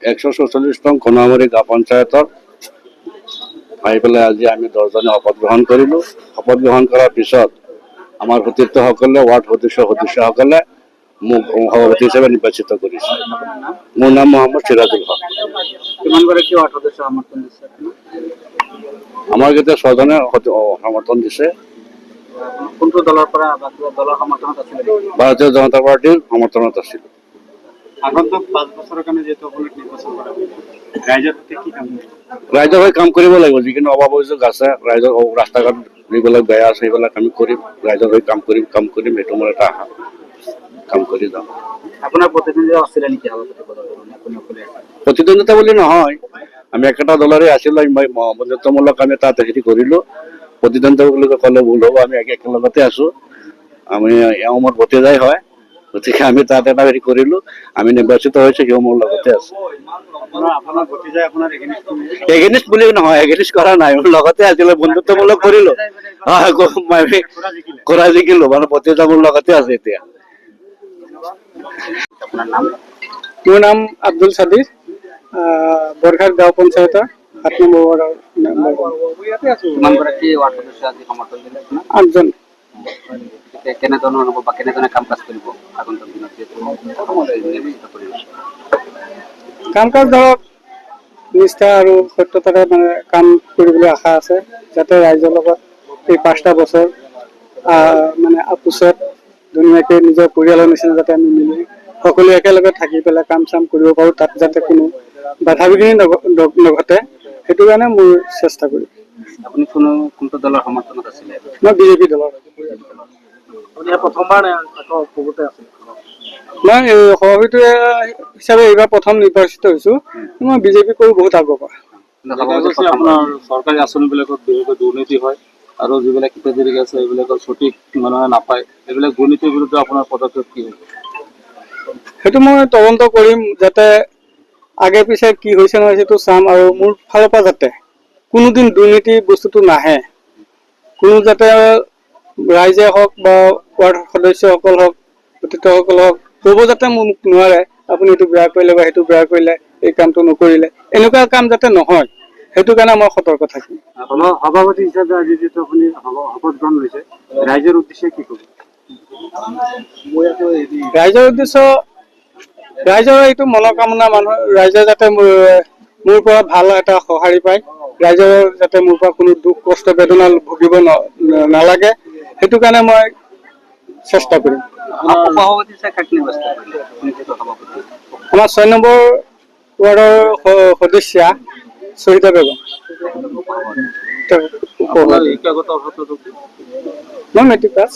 147 নং কণামুৰি গাঁও পঞ্চায়তৰ পাই পেলাই আজি আমি 10জনে শপত গ্ৰহণ কৰিলোঁ। শপত গ্ৰহণ কৰাৰ পিছত আমাৰ সতীৰ্থসকলে ৱাৰ্ড সদস্যসকলে মোক সভাপতি হিচাপে নিৰ্বাচিত কৰিছে। মোৰ নাম মহম্মদ সিৰাজুল হক। কিমানগৰাকী ৱাৰ্ড সদস্য সমৰ্থন দিছে? আমাক এতিয়া 6জনে সমৰ্থন দিছে। কোনটো দলৰ পৰা বা কিবা দলৰ সমৰ্থনত আছিল? ভাৰতীয় জনতা পাৰ্টিৰ সমৰ্থনত আছিল। আগন্তুক 5 বছৰৰ কাৰণে যিহেতু আপোনাক নিৰ্বাচন কৰা হ'ব, ৰাইজৰ প্ৰতি কি কাম কৰিব? ৰাইজৰ হৈ কাম কৰিব লাগিব। যিখিনি অভাৱ অভিযোগ আছে, ৰাইজৰ ৰাস্তা ঘাট যিবিলাক বেয়া আছে সেইবিলাক আমি কৰিম। ৰাইজৰ হৈ কাম কৰিম এইটো মোৰ এটা আশা। কাম কৰি যাম। আপোনাৰ প্ৰতিদ্বন্দ্বিতা আছিলে নেকি সভাপতি পদৰ? প্ৰতিদ্বন্দ্বিতা বুলি নহয়, আমি একেটা দলৰে আছিলোঁ। বন্ধুত্বমূলক আমি তাত হেৰি কৰিলোঁ। প্ৰতিদ্বন্দ্বিতা বুলি ক'লে ভুল হ'ব। আমি একেলগতে আছোঁ। আমি এওঁ মোৰ ভতিজাই হয়, গতিকে আমি তাত এটা হেৰি কৰিলোঁ। আমি নিৰ্বাচিত হৈছোঁ, সিও মোৰ লগতে আছে। এগেনিষ্ট বুলি নহয়, এগেনিষ্ট কৰা নাই, মোৰ লগতে আছিলে। বন্ধুত্বমূলক কৰিলোঁ, কৰা জিকিলোঁ, মানে ভতিজা মোৰ লগতে আছে এতিয়া। আপোনাৰ নাম? মোৰ নাম আব্দুল সাদিক, বৰঘাট গাঁও পঞ্চায়তৰ 7 নম্বৰ ৱাৰ্ডৰ মেম্বাৰ। কিমানগৰাকী ৱাৰ্ড সদস্য আজি সমৰ্থন দিলে আপোনাক? 8জন। কেনেধৰণৰ হ'ব বা কেনেধৰণে কাম কাজ কৰিব আগন্তুক দিনত যিহেতু নিৰ্বাচিত কৰিব? কাম কাজ ধৰক নিষ্ঠা আৰু সত্যতাৰে মানে কাম কৰিবলৈ আশা আছে, যাতে ৰাইজৰ লগত এই 5টা বছৰ মানে আপোচত ধুনীয়াকৈ নিজৰ পৰিয়ালৰ নিচিনা যাতে আমি মিলি সকলো একেলগে থাকি পেলাই কাম চাম কৰিব পাৰোঁ, তাত যাতে কোনো বাধা বিঘিনি নঘটে, সেইটো কাৰণে মোৰ চেষ্টা কৰিম। আপুনি কোনটো দলৰ সমৰ্থনত আছিলে? মই বিজেপি দলৰ। প্ৰথমবাৰ মই সভাপতি হিচাপে এইবাৰ প্ৰথম নিৰ্বাচিত হৈছোঁ। মই বিজেপি কৰোঁ বহুত আগৰ পৰা। আপোনাৰ চৰকাৰী আঁচনিবিলাকত বিশেষকৈ দুৰ্নীতি হয় আৰু যিবিলাক হিতাধিকাৰী আছে এইবিলাকৰ সঠিক মানুহে নাপায়, এইবিলাক দুৰ্নীতিৰ বিৰুদ্ধে আপোনাৰ পদক্ষেপ কি হ'ব? সেইটো মই তদন্ত কৰিম, যাতে আগে পিছে কি হৈছে নহয় সেইটো চাম, আৰু মোৰ ফালৰ পৰা যাতে কোনোদিন দুৰ্নীতি বস্তুটো নাহে, কোনো যাতে ৰাইজে হওক বা ৱাৰ্ড সদস্যসকল হওক, অতিথিসকল হওক, ক'ব যাতে মোক নোৱাৰে আপুনি এইটো বেয়া কৰিলে বা সেইটো বেয়া কৰিলে, এই কামটো নকৰিলে, এনেকুৱা কাম যাতে নহয়, সেইটো কাৰণে মই সতৰ্ক থাকিম। সভাপতি হিচাপে আজি যিটো আপুনি শপত গ্ৰহণ কৰিছে, ৰাইজৰ উদ্দেশ্যে কি ক'ব? ৰাইজৰ উদ্দেশ্য, ৰাইজৰ এইটো মনোকামনা, ৰাইজে যাতে মোৰ পৰা ভাল এটা সঁহাৰি পায়, ৰাইজৰ যাতে মোৰ পৰা কোনো দুখ কষ্ট বেদনা ভুগিব নালাগে, সেইটো কাৰণে মই চেষ্টা কৰিম। আমাৰ 6 নম্বৰ ৱাৰ্ডৰ সদস্যা শহীদা বেগম। মই মেট্ৰিক পাছ।